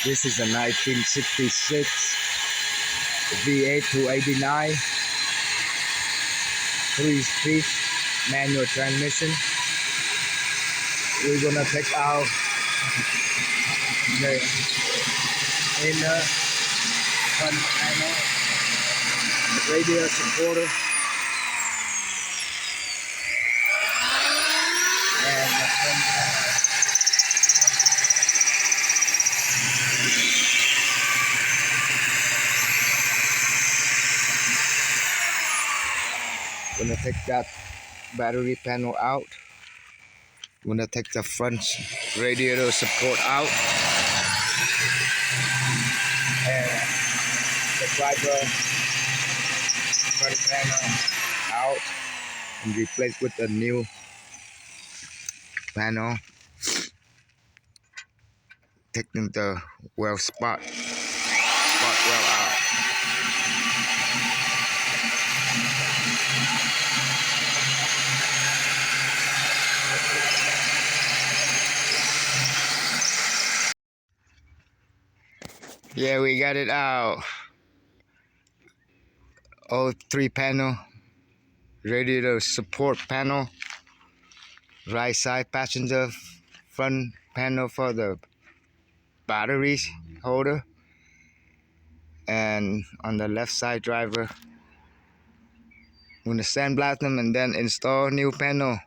This is a 1966 V8 289 3-speed manual transmission. We're gonna take out the inner front panel, radiator supporter, and the front panel. Gonna take that battery panel out. Gonna take the front radiator support out, and the driver front panel out, and replace with a new panel. Taking the well spot well out. Yeah, we got it out. All 3 panel, radiator support panel, right side passenger front panel for the battery holder, and on the left side driver. I'm gonna sandblast them and then install new panel.